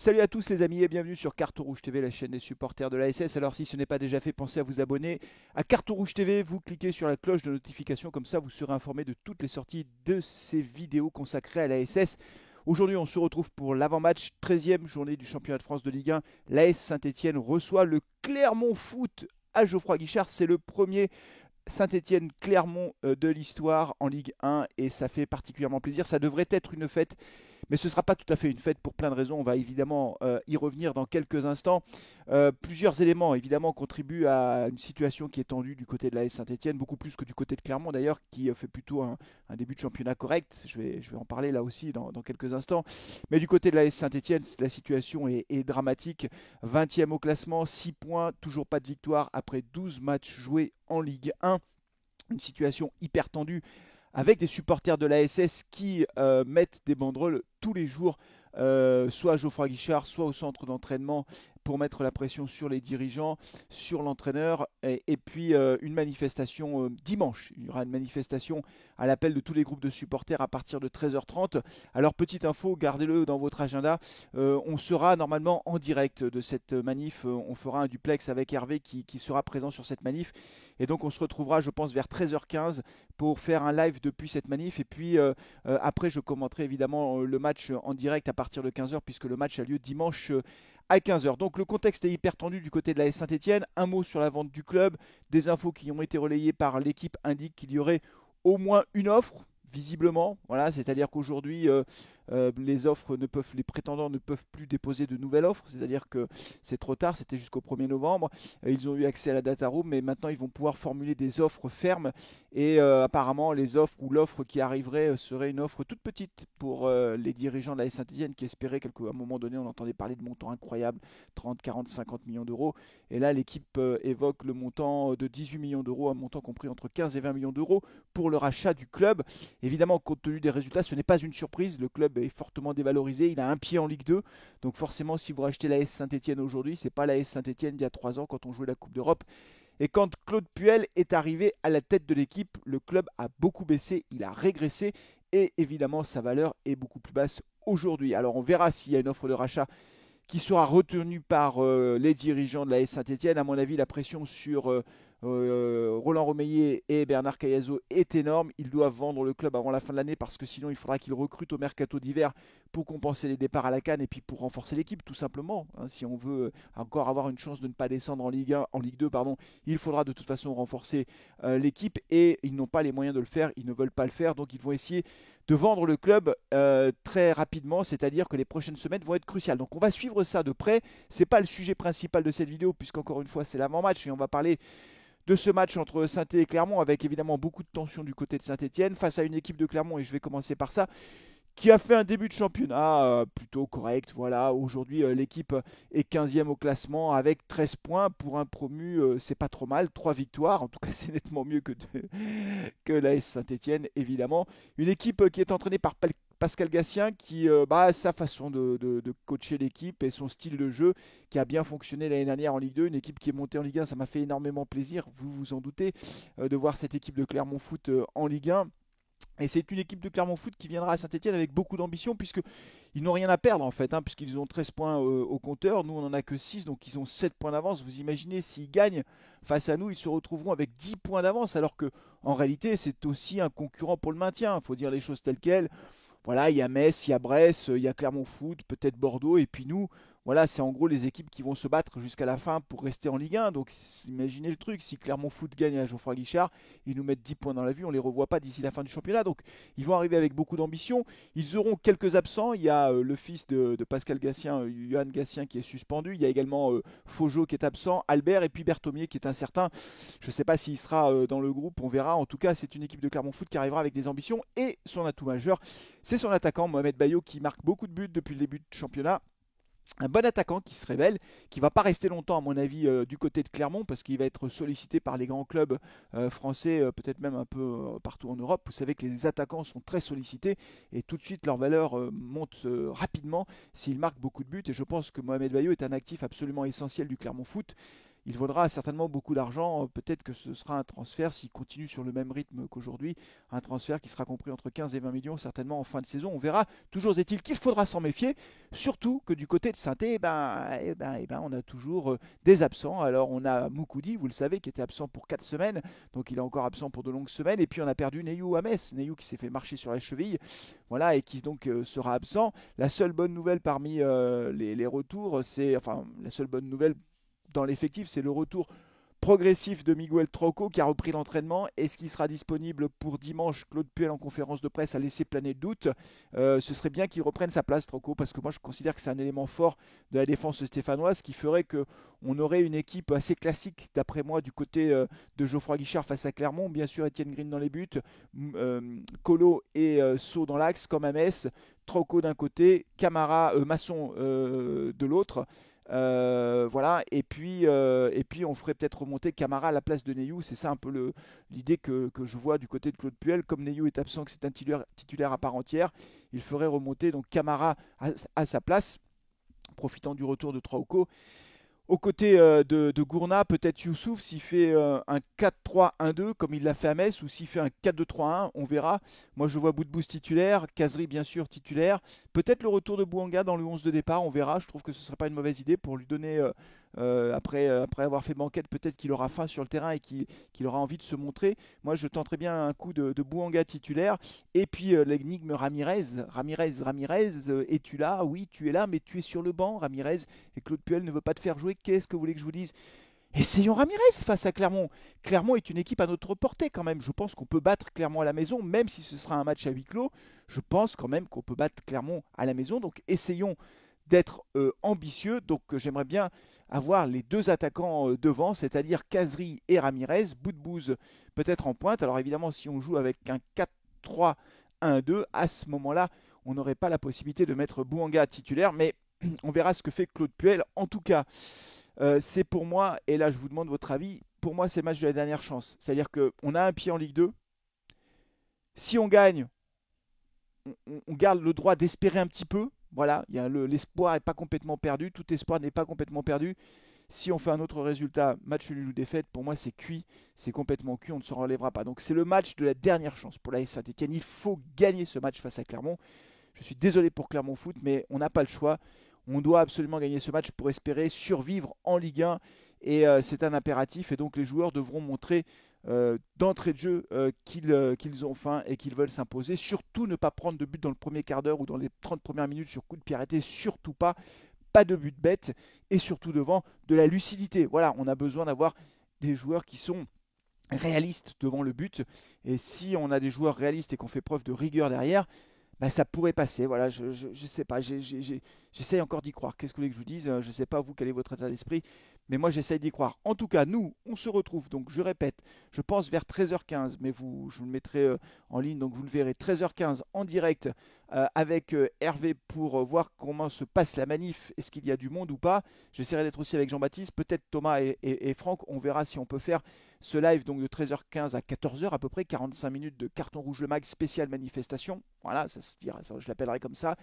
Salut à tous les amis et bienvenue sur Carton Rouge TV, la chaîne des supporters de l'ASS. Alors si ce n'est pas déjà fait, pensez à vous abonner à Carton Rouge TV, vous cliquez sur la cloche de notification, comme ça vous serez informé de toutes les sorties de ces vidéos consacrées à l'ASS. Aujourd'hui on se retrouve pour l'avant-match, 13e journée du championnat de France de Ligue 1. L'AS Saint-Etienne reçoit le Clermont Foot à Geoffroy Guichard, c'est le premier Saint-Étienne-Clermont de l'histoire en Ligue 1 et ça fait particulièrement plaisir. Ça devrait être une fête, mais ce ne sera pas tout à fait une fête pour plein de raisons. On va évidemment y revenir dans quelques instants. Plusieurs éléments évidemment contribuent à une situation qui est tendue du côté de l'AS Saint-Étienne, beaucoup plus que du côté de Clermont d'ailleurs, qui fait plutôt un début de championnat correct. Je vais en parler là aussi dans quelques instants. Mais du côté de l'AS Saint-Étienne, la situation est dramatique. 20e au classement, 6 points, toujours pas de victoire après 12 matchs joués en Ligue 1. Une situation hyper tendue avec des supporters de l'ASS qui mettent des banderoles tous les jours, soit à Geoffroy Guichard, soit au centre d'entraînement pour mettre la pression sur les dirigeants, sur l'entraîneur, et puis une manifestation dimanche. Il y aura une manifestation à l'appel de tous les groupes de supporters à partir de 13h30. Alors petite info, gardez-le dans votre agenda, on sera normalement en direct de cette manif, on fera un duplex avec Hervé qui sera présent sur cette manif. Et donc on se retrouvera, je pense, vers 13h15 pour faire un live depuis cette manif. Et puis après, je commenterai évidemment le match en direct à partir de 15h puisque le match a lieu dimanche à 15h. Donc le contexte est hyper tendu du côté de la Saint-Etienne. Un mot sur la vente du club. Des infos qui ont été relayées par l'équipe indiquent qu'il y aurait au moins une offre. Visiblement, voilà, c'est-à-dire qu'aujourd'hui les prétendants ne peuvent plus déposer de nouvelles offres, c'est-à-dire que c'est trop tard, c'était jusqu'au 1er novembre, ils ont eu accès à la data room, mais maintenant ils vont pouvoir formuler des offres fermes, et apparemment les offres ou l'offre qui arriverait serait une offre toute petite pour les dirigeants de la Saint-Etienne qui espéraient qu'à un moment donné on entendait parler de montants incroyables, 30, 40, 50 millions d'euros, et là l'équipe évoque le montant de 18 millions d'euros, un montant compris entre 15 et 20 millions d'euros pour le rachat du club. Évidemment, compte tenu des résultats, ce n'est pas une surprise. Le club est fortement dévalorisé. Il a un pied en Ligue 2. Donc forcément, si vous rachetez l'AS Saint-Etienne aujourd'hui, ce n'est pas l'AS Saint-Etienne d'il y a 3 ans quand on jouait la Coupe d'Europe. Et quand Claude Puel est arrivé à la tête de l'équipe, le club a beaucoup baissé, il a régressé. Et évidemment, sa valeur est beaucoup plus basse aujourd'hui. Alors on verra s'il y a une offre de rachat qui sera retenu par les dirigeants de la S Saint-Etienne. À mon avis, la pression sur Roland Romeyer et Bernard Cayazo est énorme. Ils doivent vendre le club avant la fin de l'année parce que sinon il faudra qu'ils recrutent au mercato d'hiver pour compenser les départs à la CAN et puis pour renforcer l'équipe tout simplement. Si on veut encore avoir une chance de ne pas descendre en Ligue 1, en Ligue 2, pardon, il faudra de toute façon renforcer l'équipe et ils n'ont pas les moyens de le faire, ils ne veulent pas le faire, donc ils vont essayer de vendre le club très rapidement, c'est-à-dire que les prochaines semaines vont être cruciales. Donc on va suivre ça de près. C'est pas le sujet principal de cette vidéo puisqu'encore une fois c'est l'avant-match et on va parler de ce match entre Saint-Étienne et Clermont avec évidemment beaucoup de tension du côté de Saint-Étienne face à une équipe de Clermont, et je vais commencer par ça, qui a fait un début de championnat plutôt correct. Voilà, aujourd'hui l'équipe est 15e au classement avec 13 points. Pour un promu, c'est pas trop mal, 3 victoires, en tout cas c'est nettement mieux que l'AS Saint-Étienne évidemment. Une équipe qui est entraînée par Pascal Gatien qui a sa façon de coacher l'équipe et son style de jeu qui a bien fonctionné l'année dernière en Ligue 2, une équipe qui est montée en Ligue 1, ça m'a fait énormément plaisir, vous vous en doutez, de voir cette équipe de Clermont Foot en Ligue 1. Et c'est une équipe de Clermont Foot qui viendra à Saint-Etienne avec beaucoup d'ambition puisqu'ils n'ont rien à perdre en fait, puisqu'ils ont 13 points au compteur, nous on n'en a que 6, donc ils ont 7 points d'avance. Vous imaginez s'ils gagnent face à nous, ils se retrouveront avec 10 points d'avance alors que en réalité c'est aussi un concurrent pour le maintien, il faut dire les choses telles quelles. Voilà, il y a Metz, il y a Brest, il y a Clermont Foot, peut-être Bordeaux, et puis nous, voilà, c'est en gros les équipes qui vont se battre jusqu'à la fin pour rester en Ligue 1. Donc imaginez le truc, si Clermont Foot gagne à Geoffroy Guichard, ils nous mettent 10 points dans la vue, on ne les revoit pas d'ici la fin du championnat. Donc ils vont arriver avec beaucoup d'ambition. Ils auront quelques absents. Il y a le fils de Pascal Gatien, Johan Gatien, qui est suspendu. Il y a également Faugeot qui est absent, Albert et puis Berthomier qui est incertain. Je ne sais pas s'il sera dans le groupe, on verra. En tout cas, c'est une équipe de Clermont Foot qui arrivera avec des ambitions. Et son atout majeur, c'est son attaquant Mohamed Bayo qui marque beaucoup de buts depuis le début du championnat. Un bon attaquant qui se révèle, qui va pas rester longtemps à mon avis du côté de Clermont parce qu'il va être sollicité par les grands clubs français, peut-être même un peu partout en Europe. Vous savez que les attaquants sont très sollicités et tout de suite leur valeur monte rapidement s'ils marquent beaucoup de buts, et je pense que Mohamed Bayo est un actif absolument essentiel du Clermont Foot. il vaudra certainement beaucoup d'argent. Peut-être que ce sera un transfert, s'il continue sur le même rythme qu'aujourd'hui, un transfert qui sera compris entre 15 et 20 millions certainement en fin de saison. On verra. Toujours est-il qu'il faudra s'en méfier, surtout que du côté de Saint-Étienne, on a toujours des absents. Alors on a Moukoudi, vous le savez, qui était absent pour 4 semaines, donc il est encore absent pour de longues semaines. Et puis on a perdu Neyou à Metz, Neyou qui s'est fait marcher sur la cheville, voilà, et qui donc sera absent. La seule bonne nouvelle parmi les retours, enfin la seule bonne nouvelle dans l'effectif, c'est le retour progressif de Miguel Trauco qui a repris l'entraînement. Est-ce qu'il sera disponible pour dimanche? Claude Puel en conférence de presse a laissé planer le doute. Ce serait bien qu'il reprenne sa place, Trauco, parce que moi je considère que c'est un élément fort de la défense stéphanoise qui ferait qu'on aurait une équipe assez classique, d'après moi, du côté de Geoffroy Guichard face à Clermont. Bien sûr, Étienne Green dans les buts, Colo et Sceaux dans l'axe, comme à Metz. Trauco d'un côté, Camara, Masson de l'autre. Voilà, et puis on ferait peut-être remonter Camara à la place de Neyou. C'est ça un peu l'idée que je vois du côté de Claude Puel. Comme Neyou est absent, que c'est un titulaire à part entière, il ferait remonter donc Camara à sa place, profitant du retour de Trauco. Aux côtés de Gourna, peut-être Youssouf, s'il fait un 4-3-1-2 comme il l'a fait à Metz, ou s'il fait un 4-2-3-1, on verra. Moi je vois Boudbouz titulaire, Kazri bien sûr titulaire. Peut-être le retour de Bouanga dans le 11 de départ, on verra. Je trouve que ce ne serait pas une mauvaise idée pour lui donner, après avoir fait banquette, peut-être qu'il aura faim sur le terrain et qu'il aura envie de se montrer. Moi je tenterais bien un coup de Bouanga titulaire. Et puis l'énigme Ramirez, es-tu là? Oui, tu es là, mais tu es sur le banc, Ramirez. Et Claude Puel ne veut pas te faire jouer. Qu'est-ce que vous voulez que je vous dise? Essayons Ramirez face à Clermont. Clermont est une équipe à notre portée quand même. Je pense qu'on peut battre Clermont à la maison, même si ce sera un match à huis clos. Je pense quand même qu'on peut battre Clermont à la maison. Donc essayons d'être ambitieux. Donc j'aimerais bien avoir les deux attaquants devant, c'est-à-dire Kazri et Ramirez. Boudbouz peut-être en pointe. Alors évidemment, si on joue avec un 4-3-1-2, à ce moment-là, on n'aurait pas la possibilité de mettre Bouanga titulaire, mais on verra ce que fait Claude Puel. En tout cas, c'est pour moi, et là je vous demande votre avis, pour moi c'est le match de la dernière chance. C'est-à-dire qu'on a un pied en Ligue 2. Si on gagne, on garde le droit d'espérer un petit peu. Voilà, l'espoir n'est pas complètement perdu. Tout espoir n'est pas complètement perdu. Si on fait un autre résultat, match nul ou défaite, pour moi c'est cuit, c'est complètement cuit, on ne se relèvera pas. Donc c'est le match de la dernière chance pour la Saint-Etienne. Il faut gagner ce match face à Clermont. Je suis désolé pour Clermont Foot, mais on n'a pas le choix. On doit absolument gagner ce match pour espérer survivre en Ligue 1. Et c'est un impératif. Et donc les joueurs devront montrer d'entrée de jeu qu'ils ont faim et qu'ils veulent s'imposer. Surtout ne pas prendre de but dans le premier quart d'heure ou dans les 30 premières minutes sur coup de pied arrêté. Surtout pas. Pas de but bête. Et surtout devant de la lucidité. Voilà, on a besoin d'avoir des joueurs qui sont réalistes devant le but. Et si on a des joueurs réalistes et qu'on fait preuve de rigueur derrière, ça pourrait passer. Voilà, je sais pas, j'essaye encore d'y croire. Qu'est-ce que vous voulez que je vous dise? Je ne sais pas vous quel est votre état d'esprit, mais moi j'essaye d'y croire. En tout cas, nous, on se retrouve, donc je répète, je pense vers 13h15, mais je vous le mettrai en ligne, donc vous le verrez, 13h15 en direct avec Hervé pour voir comment se passe la manif. Est-ce qu'il y a du monde ou pas? J'essaierai d'être aussi avec Jean-Baptiste, peut-être Thomas et Franck. On verra si on peut faire ce live donc de 13h15 à 14h à peu près, 45 minutes de carton rouge le mag spécial manifestation. Voilà, ça se dira, ça, je l'appellerai comme ça.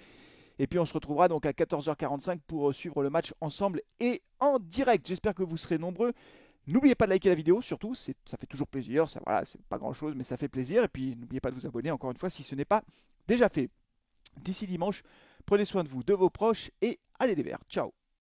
Et puis on se retrouvera donc à 14h45 pour suivre le match ensemble et en direct. J'espère que vous serez nombreux. N'oubliez pas de liker la vidéo, surtout, ça fait toujours plaisir. Ça, voilà, c'est pas grand chose, mais ça fait plaisir. Et puis n'oubliez pas de vous abonner encore une fois si ce n'est pas déjà fait. D'ici dimanche, prenez soin de vous, de vos proches et allez les Verts. Ciao.